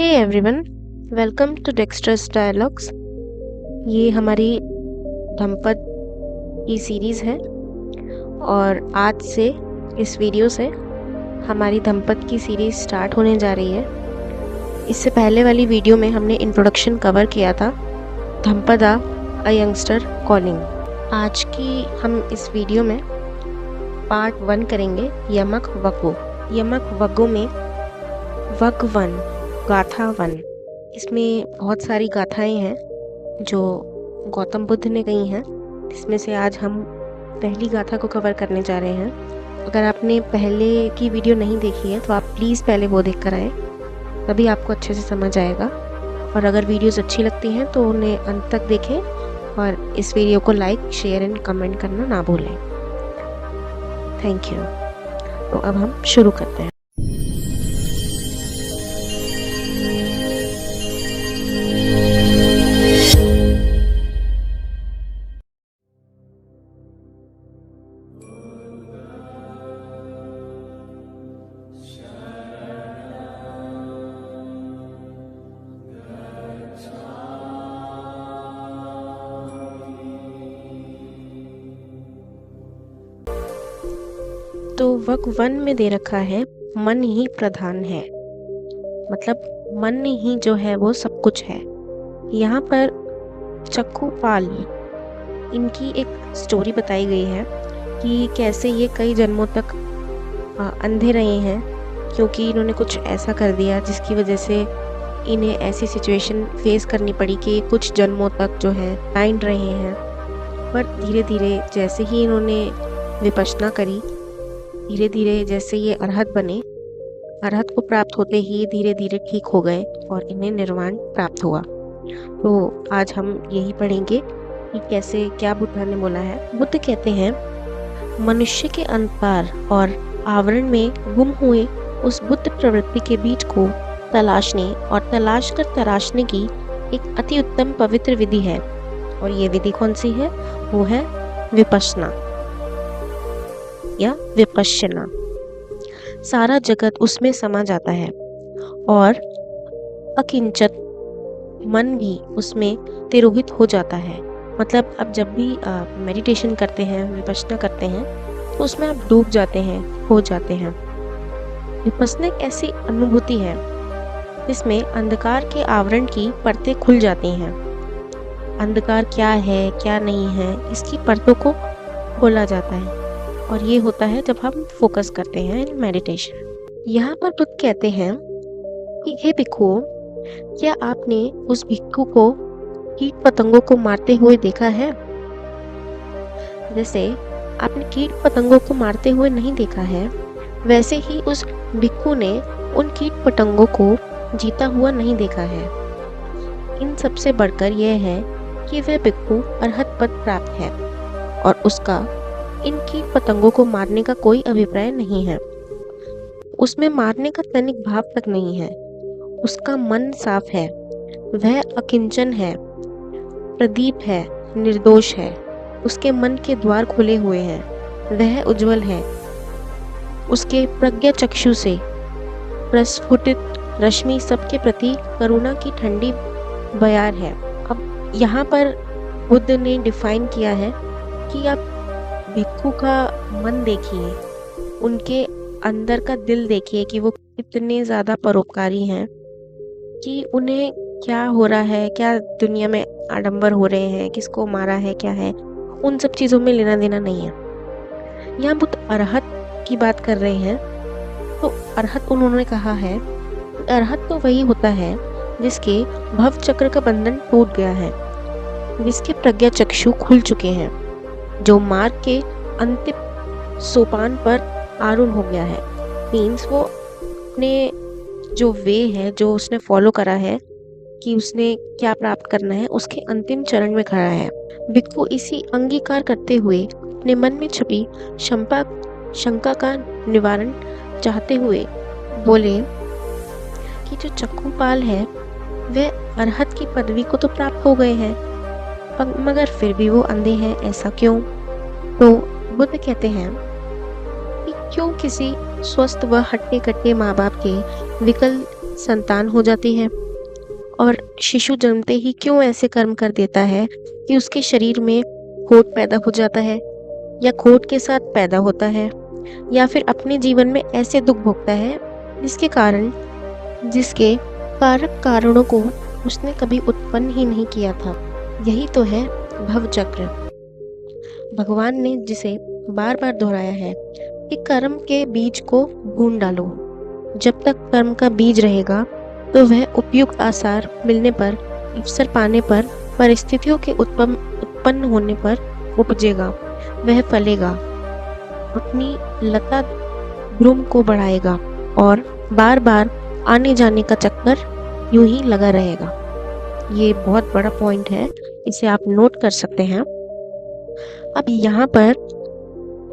Hey everyone, welcome to Dexter's dialogues. ये हमारी धम्पत की सीरीज़ है और आज से इस वीडियो से हमारी धम्पत की सीरीज़ स्टार्ट होने जा रही है। इससे पहले वाली वीडियो में हमने इंट्रोडक्शन कवर किया था, धम्पदा अ यंगस्टर कॉलिंग। आज की हम इस वीडियो में पार्ट 1 करेंगे, यमक वगो। यमक वगो में वग 1, गाथा 1। इसमें बहुत सारी गाथाएं हैं जो गौतम बुद्ध ने कही हैं। इसमें से आज हम पहली गाथा को कवर करने जा रहे हैं। अगर आपने पहले की वीडियो नहीं देखी है तो आप प्लीज़ पहले वो देख कर आए, तभी आपको अच्छे से समझ आएगा। और अगर वीडियोस अच्छी लगती हैं तो उन्हें अंत तक देखें और इस वीडियो को लाइक, शेयर एंड कमेंट करना ना भूलें। Thank you. तो अब हम शुरू करते हैं। तो वग 1 में दे रखा है, मन ही प्रधान है। मतलब मन ही जो है वो सब कुछ है। यहाँ पर चक्कूपाल, इनकी एक स्टोरी बताई गई है कि कैसे ये कई जन्मों तक अंधे रहे हैं, क्योंकि इन्होंने कुछ ऐसा कर दिया जिसकी वजह से इन्हें ऐसी सिचुएशन फेस करनी पड़ी कि कुछ जन्मों तक जो है ब्लाइंड रहे हैं। पर धीरे धीरे जैसे ही इन्होंने विपश्यना करी, धीरे धीरे जैसे ये अरहत बने, अरहत को प्राप्त होते ही धीरे धीरे ठीक हो गए और इन्हें निर्वाण प्राप्त हुआ। तो आज हम यही पढ़ेंगे कि कैसे, क्या बुद्ध ने बोला है। बुद्ध कहते हैं, मनुष्य के अंतपार और आवरण में गुम हुए उस बुद्ध प्रवृत्ति के बीज को तलाशने और तलाश कर तराशने की एक अति उत्तम पवित्र विधि है। और ये विधि कौन सी है? वो है विपश्यना या विपश्यना। सारा जगत उसमें समा जाता है और अकिंचत मन भी उसमें तिरोहित हो जाता है। मतलब अब जब भी मेडिटेशन करते हैं, विपश्यना करते हैं, तो उसमें आप डूब जाते हैं, हो जाते हैं। विपश्यना एक ऐसी अनुभूति है जिसमें अंधकार के आवरण की परतें खुल जाती हैं। अंधकार क्या है, क्या नहीं है, इसकी परतों को खोला जाता है। और ये होता है जब हम फोकस करते हैं मेडिटेशन। यहाँ पर बुद्ध कहते हैं कि हे भिक्खुओं, क्या आपने उस भिक्खु को कीट पतंगों को मारते हुए देखा है? जैसे आपने कीट पतंगों को मारते हुए नहीं देखा है, वैसे ही उस भिक्खु ने उन कीट पतंगों को जीता हुआ नहीं देखा है। इन सबसे बढ़कर यह है कि वह भिक्खु अरहत पद प्राप्त है और उसका इन कीट पतंगों को मारने का कोई अभिप्राय नहीं है। उसमें मारने का तनिक भाव तक नहीं है। उसका मन साफ है, वह अकिंचन है, प्रदीप है, निर्दोष है। उसके मन के द्वार खुले हुए हैं, वह उज्जवल है। उसके प्रज्ञा चक्षु से प्रस्फुटित रश्मि सबके प्रति करुणा की ठंडी बयार है। अब यहाँ पर बुद्ध ने डिफाइन किया है कि आप भिक्खु का मन देखिए, उनके अंदर का दिल देखिए कि वो कितने ज़्यादा परोपकारी हैं, कि उन्हें क्या हो रहा है, क्या दुनिया में आडंबर हो रहे हैं, किसको मारा है, क्या है, उन सब चीज़ों में लेना देना नहीं है। यहाँ बुद्ध अरहत की बात कर रहे हैं। तो अरहत उन्होंने कहा है, अरहत तो वही होता है जिसके भव चक्र का बंधन टूट गया है, जिसके प्रज्ञा चक्षु खुल चुके हैं, जो मार्ग के अंतिम सोपान पर आरूढ़ हो गया है। मीन्स वो अपने जो वे है, जो उसने फॉलो करा है कि उसने क्या प्राप्त करना है, उसके अंतिम चरण में खड़ा है। भिक्खु इसी अंगीकार करते हुए अपने मन में छुपी शंका का निवारण चाहते हुए बोले कि जो चक्कूपाल है वह अरहत की पदवी को तो प्राप्त हो गए हैं, मगर फिर भी वो अंधे हैं, ऐसा क्यों? तो बुद्ध कहते हैं कि क्यों किसी स्वस्थ व हट्टे कट्टे माँ बाप के संतान हो जाती है। और शिशु जन्मते ही क्यों ऐसे कर्म कर देता है कि उसके शरीर में खोट पैदा हो जाता है, या खोट के साथ पैदा होता है, या फिर अपने जीवन में ऐसे दुख भोगता है जिसके कारक कारणों को उसने कभी उत्पन्न ही नहीं किया था। यही तो है भव चक्र। भगवान ने जिसे बार बार दोहराया है कि कर्म के बीज को भून डालो। जब तक कर्म का बीज रहेगा तो वह उपयुक्त आसार मिलने पर, अवसर पाने पर, परिस्थितियों के उत्पन्न होने पर उपजेगा, वह फलेगा, अपनी लता भ्रूम को बढ़ाएगा और बार बार आने जाने का चक्कर यूं ही लगा रहेगा। ये बहुत बड़ा पॉइंट है, इसे आप नोट कर सकते हैं। अब यहाँ पर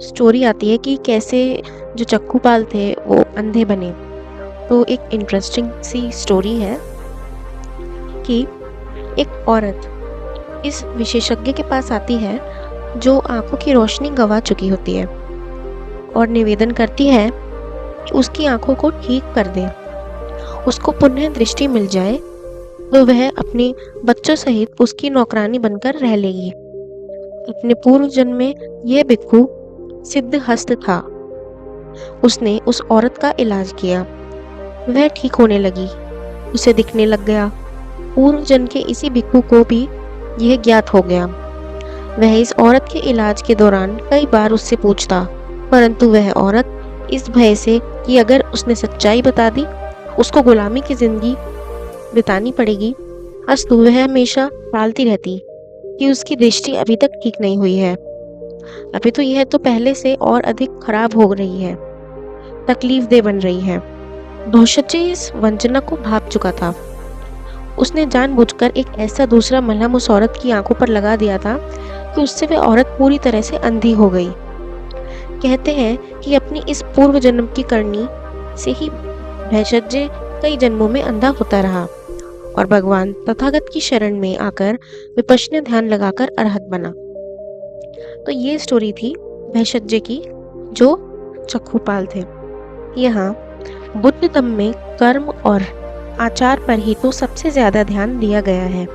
स्टोरी आती है कि कैसे जो चक्कूपाल थे वो अंधे बने। तो एक इंटरेस्टिंग सी स्टोरी है कि एक औरत इस विशेषज्ञ के पास आती है जो आंखों की रोशनी गंवा चुकी होती है, और निवेदन करती है कि उसकी आंखों को ठीक कर दे, उसको पुनः दृष्टि मिल जाए तो वह अपने बच्चों सहित उसकी नौकरानी बनकर रह लेगी। अपने पूर्व जन्म में यह भिक्खु सिद्ध हस्त था। उसने उस औरत का इलाज किया, वह ठीक होने लगी, उसे दिखने लग गया। पूर्व जन्म के इसी भिक्खु को भी यह ज्ञात हो गया। वह इस औरत के इलाज के दौरान कई बार उससे पूछता, परंतु वह औरत इस भय से कि अगर उसने सच्चाई बता दी उसको गुलामी की जिंदगी बितानी पड़ेगी, अस्तु वह हमेशा टालती रहती कि उसकी दृष्टि अभी तक ठीक नहीं हुई है, अभी तो यह तो पहले से और अधिक खराब हो रही है, तकलीफ दे बन रही है। भविष्य इस वंचना को भाप चुका था। उसने जानबूझकर एक ऐसा दूसरा मलहम उस औरत की आंखों पर लगा दिया था कि उससे वह औरत पूरी तरह से अंधी हो गई। कहते हैं कि अपनी इस पूर्व जन्म की करनी से ही भैषज्य कई जन्मों में अंधा होता रहा और भगवान तथागत की शरण में आकर विपश्यना ध्यान लगाकर अरहत बना। तो ये स्टोरी थी भैषज्य की, जो चक्कूपाल थे। यहाँ बुद्ध धम्म में कर्म और आचार पर ही तो सबसे ज्यादा ध्यान दिया गया है।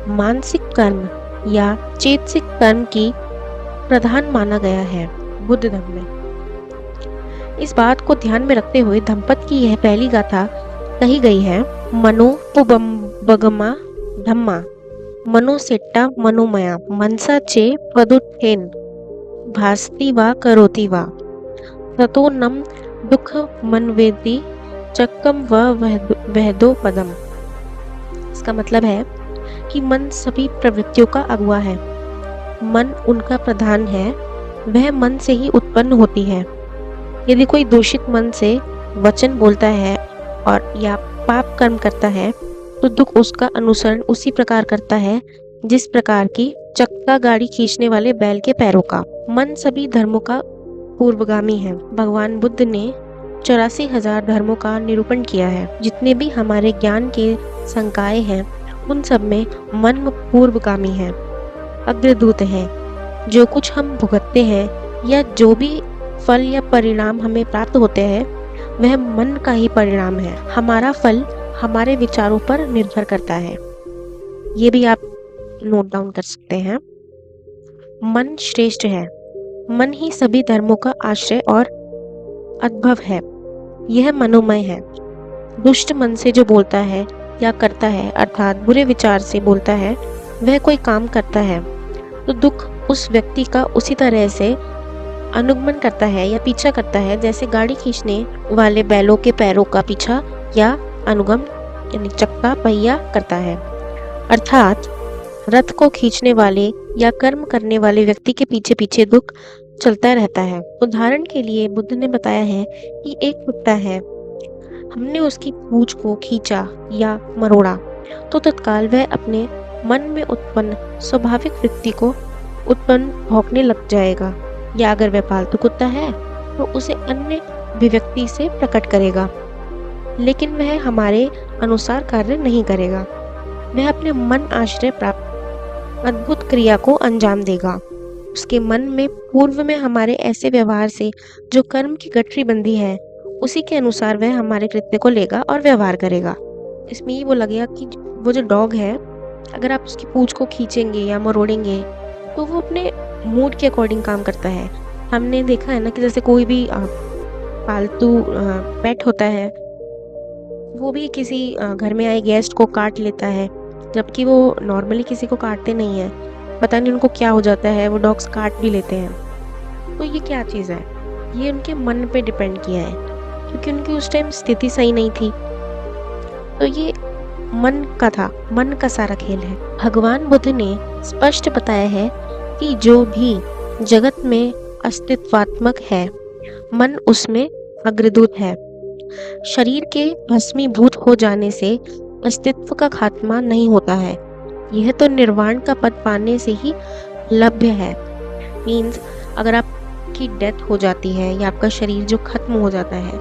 मानसिक कर्म या चेतसिक कर्म की प्रधान माना गया है बुद्ध धम्म में। इस बात को ध्यान में रखते हुए धम्मपद की यह पहली गाथा कही गई है। मनो पुबगमा धम्मा मनोसेट्टा मनोमया मनसा चे पदुत्थेन भास्ति वा करोति वा ततो नम दुख मनवेति चक्कम व वहदो पदम। इसका मतलब है कि मन सभी प्रवृत्तियों का अगुआ है, मन उनका प्रधान है, वह मन से ही उत्पन्न होती है। यदि कोई दूषित मन से वचन बोलता है और या पाप कर्म करता है तो दुख उसका अनुसरण उसी प्रकार करता है जिस प्रकार की चक्का गाड़ी खींचने वाले बैल के पैरों का। मन सभी धर्मों का पूर्वगामी है। भगवान बुद्ध ने 84,000 धर्मों का निरूपण किया है। जितने भी हमारे ज्ञान के संकाय हैं उन सब में मन पूर्वगामी है, अग्रदूत है। जो कुछ हम भुगतते हैं या जो भी फल या परिणाम हमें प्राप्त होते हैं वह मन का ही परिणाम है। हमारा फल हमारे विचारों पर निर्भर करता है। ये भी आप नोट डाउन कर सकते हैं। मन श्रेष्ठ है। मन ही सभी धर्मों का आश्रय और अद्भव है। यह मनोमय है। दुष्ट मन से जो बोलता है या करता है, अर्थात बुरे विचार से बोलता है, वह कोई काम करता है तो दुख उस व्यक्ति का उसी तरह से अनुगमन करता है या पीछा करता है जैसे गाड़ी खींचने वाले बैलों के पैरों का पीछा या अनुगम यानी चक्का पहिया करता है। अर्थात रथ को खींचने वाले या कर्म करने वाले व्यक्ति के पीछे पीछे दुख चलता रहता है। उदाहरण के लिए बुद्ध ने बताया है कि एक कुत्ता है, हमने उसकी पूंछ को खींचा या मरोड़ा तो तत्काल वह अपने मन में उत्पन्न स्वाभाविक वृत्ति को उत्पन्न भौंकने लग जाएगा, या अगर वह पालतू कुत्ता है तो उसे अन्य अभिव्यक्ति से प्रकट करेगा, लेकिन वह हमारे अनुसार कार्य नहीं करेगा। वह अपने मन आश्रय प्राप्त अद्भुत क्रिया को अंजाम देगा। उसके मन में पूर्व में हमारे ऐसे व्यवहार से जो कर्म की गठरी बंधी है उसी के अनुसार वह हमारे कृत्य को लेगा और व्यवहार करेगा। इसमें ये बोला गया कि वो जो डॉग है, अगर आप उसकी पूंछ को खींचेंगे या मरोड़ेंगे तो वो अपने मूड के अकॉर्डिंग काम करता है। हमने देखा है ना कि जैसे कोई भी पालतू पेट होता है, वो भी किसी घर में आए गेस्ट को काट लेता है, जबकि वो नॉर्मली किसी को काटते नहीं है। पता नहीं उनको क्या हो जाता है, वो डॉग्स काट भी लेते हैं। तो ये क्या चीज़ है? ये उनके मन पे डिपेंड किया है, क्योंकि उनकी उस टाइम स्थिति सही नहीं थी। तो ये मन का था, मन का सारा खेल है। भगवान बुद्ध ने स्पष्ट बताया है कि जो भी जगत में अस्तित्वात्मक है, मन उसमें अग्रदूत है। शरीर के भस्मीभूत हो जाने से अस्तित्व का खात्मा नहीं होता है। यह तो निर्वाण का पद पाने से ही लभ्य है। मीन्स अगर आपकी डेथ हो जाती है या आपका शरीर जो खत्म हो जाता है,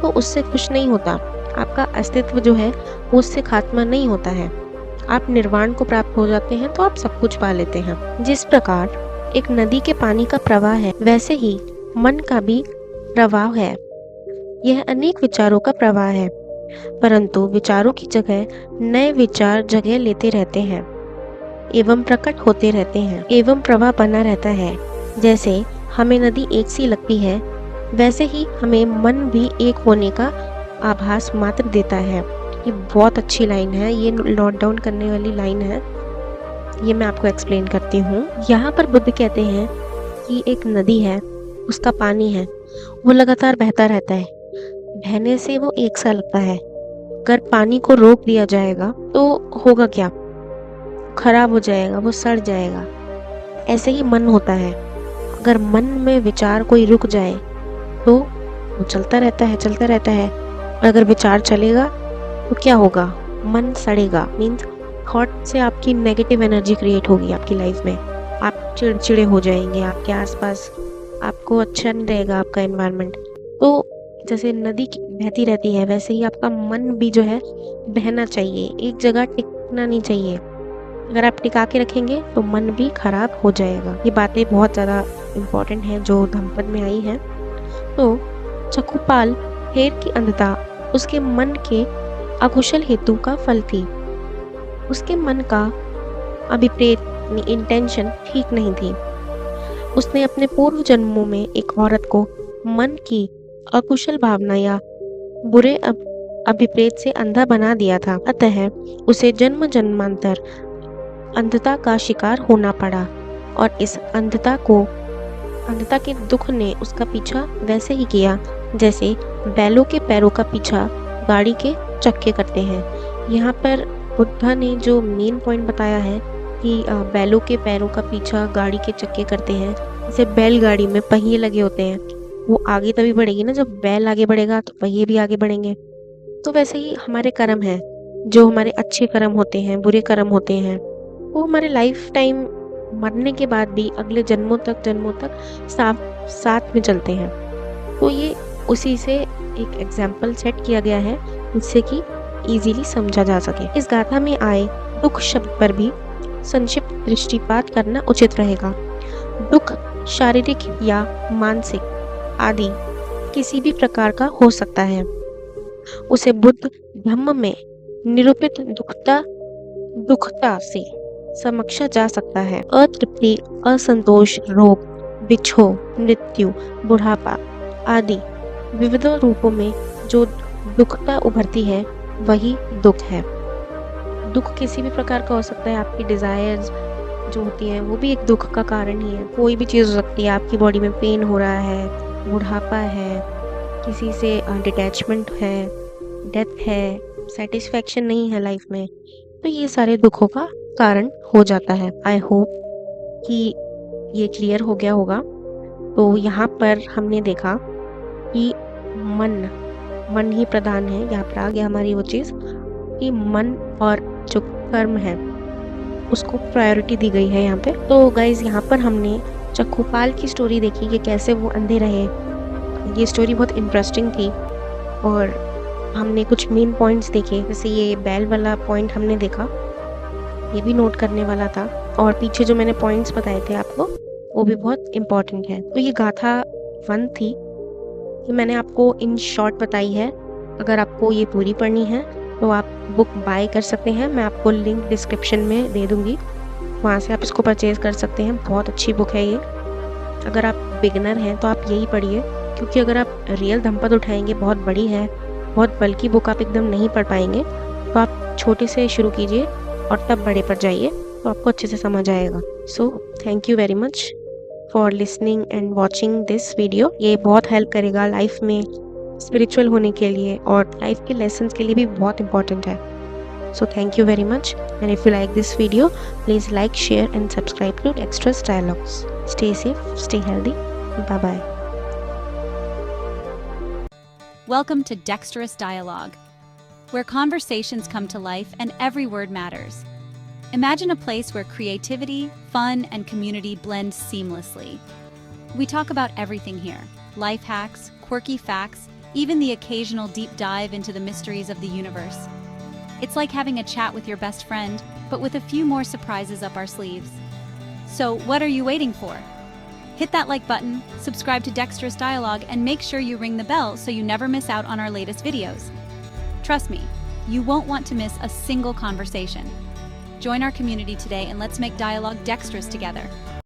तो उससे कुछ नहीं होता। आपका अस्तित्व जो है वो उससे खात्मा नहीं होता है। आप निर्वाण को प्राप्त हो जाते हैं तो आप सब कुछ पा लेते हैं। जिस प्रकार एक नदी के पानी का प्रवाह है, वैसे ही मन का भी प्रवाह है। यह अनेक विचारों का प्रवाह है, परंतु विचारों की जगह नए विचार जगह लेते रहते हैं एवं प्रकट होते रहते हैं एवं प्रवाह बना रहता है। जैसे हमें नदी एक सी लगती है, वैसे ही हमें मन भी एक होने का आभास मात्र देता है। ये बहुत अच्छी लाइन है, ये नोट डाउन करने वाली लाइन है। ये मैं आपको एक्सप्लेन करती हूँ। यहाँ पर बुद्ध कहते हैं कि एक नदी है, उसका पानी है, वो लगातार बहता रहता है। बहने से वो एक सा लगता है। अगर पानी को रोक दिया जाएगा तो होगा क्या? खराब हो जाएगा, वो सड़ जाएगा। ऐसे ही मन होता है। अगर मन में विचार कोई रुक जाए तो वो चलता रहता है, चलता रहता है। और अगर विचार चलेगा तो क्या होगा? मन सड़ेगा। मीन्स थॉट से आपकी नेगेटिव एनर्जी क्रिएट होगी आपकी लाइफ में। आप चिड़चिड़े हो जाएंगे, आपके आसपास आपको अच्छा नहीं रहेगा आपका एनवायरनमेंट। तो जैसे नदी बहती रहती है, वैसे ही आपका मन भी जो है बहना चाहिए, एक जगह टिकना नहीं चाहिए। अगर आप टिका के रखेंगे तो मन भी खराब हो जाएगा। ये बातें बहुत ज़्यादा इम्पोर्टेंट हैं जो धम्मपद में आई हैं। तो चक्षुपाल हेर की अंधता उसके मन के अकुशल हेतु का फल थी। उसके मन का अभिप्रेत इंटेंशन ठीक नहीं थी। उसने अपने पूर्व जन्मों में एक औरत को मन की अकुशल भावना या बुरे अभिप्रेत से अंधा बना दिया था। अतः उसे जन्म जन्मांतर अंधता का शिकार होना पड़ा और इस अंधता के दुख ने उसका पीछा वैसे ही किया जैसे बैलों के पैरों का पीछा गाड़ी के चक्के करते हैं। यहाँ पर बुद्धा ने जो मेन पॉइंट बताया है कि बैलों के पैरों का पीछा गाड़ी के चक्के करते हैं। जैसे बैलगाड़ी में पहिए लगे होते हैं, वो आगे तभी बढ़ेगी ना, जब बैल आगे बढ़ेगा तो पहिए भी आगे बढ़ेंगे। तो वैसे ही हमारे कर्म हैं, जो हमारे अच्छे कर्म होते हैं, बुरे कर्म होते हैं, वो हमारे लाइफ टाइम मरने के बाद भी अगले जन्मों तक साथ में चलते हैं। तो ये उसी से एक एग्जाम्पल सेट किया गया है जिससे कि इजीली समझा जा सके। इस गाथा में आए दुख शब्द पर भी संक्षिप्त दृष्टिपात करना उचित रहेगा। दुख शारीरिक या मानसिक आदि किसी भी प्रकार का हो सकता है। उसे बुद्ध धम्म में निरूपित दुखता से समझा जा सकता है। अतृप्ति, असंतोष, रोग, बिछोह, मृत्यु, बुढ़ापा आदि विविध रूपों में जो दुखता उभरती है वही दुख है। दुख किसी भी प्रकार का हो सकता है। आपकी डिजायर्स जो होती हैं वो भी एक दुख का कारण ही है। कोई भी चीज़ हो सकती है, आपकी बॉडी में पेन हो रहा है, बुढ़ापा है, किसी से डिटैचमेंट है, डेथ है, सेटिस्फैक्शन नहीं है लाइफ में, तो ये सारे दुखों का कारण हो जाता है। आई होप कि ये क्लियर हो गया होगा। तो यहाँ पर हमने देखा कि मन ही प्रधान है। यहाँ पर आ गया हमारी वो चीज़ कि मन और जो कर्म है उसको प्रायोरिटी दी गई है यहाँ पे। तो गाइज यहाँ पर हमने चक्षुपाल की स्टोरी देखी कि कैसे वो अंधे रहे। ये स्टोरी बहुत इंटरेस्टिंग थी और हमने कुछ मेन पॉइंट्स देखे। जैसे ये बैल वाला पॉइंट हमने देखा, ये भी नोट करने वाला था, और पीछे जो मैंने पॉइंट्स बताए थे आपको वो भी बहुत इम्पोर्टेंट है। तो ये गाथा 1 थी ये मैंने आपको इन शॉर्ट बताई है। अगर आपको ये पूरी पढ़नी है तो आप बुक बाय कर सकते हैं, मैं आपको लिंक डिस्क्रिप्शन में दे दूँगी, वहाँ से आप इसको परचेज़ कर सकते हैं। बहुत अच्छी बुक है ये। अगर आप बिगिनर हैं तो आप यही पढ़िए, क्योंकि अगर आप रियल धम्पत उठाएँगे, बहुत बड़ी है, बहुत बल्कि बुक आप एकदम नहीं पढ़ पाएँगे, तो आप छोटे से शुरू कीजिए और तब बड़े पर जाइए, तो आपको अच्छे से समझ आएगा। So thank you very much for listening and watching this video. ये बहुत हेल्प करेगा लाइफ में स्पिरिचुअल होने के लिए, और लाइफ के लेसन्स के लिए भी बहुत इंपॉर्टेंट है। So thank you very much, and if you like this video, please like, share and subscribe to Dexterous Dialogues. Stay safe, stay healthy. Bye bye. Welcome to Dexterous Dialogue, where conversations come to life and every word matters. Imagine a place where creativity, fun, and community blend seamlessly. We talk about everything here: life hacks, quirky facts, even the occasional deep dive into the mysteries of the universe. It's like having a chat with your best friend, but with a few more surprises up our sleeves. So, what are you waiting for? Hit that like button, subscribe to Dexterous Dialogue, and make sure you ring the bell so you never miss out on our latest videos. Trust me, you won't want to miss a single conversation. Join our community today and let's make dialogue dexterous together.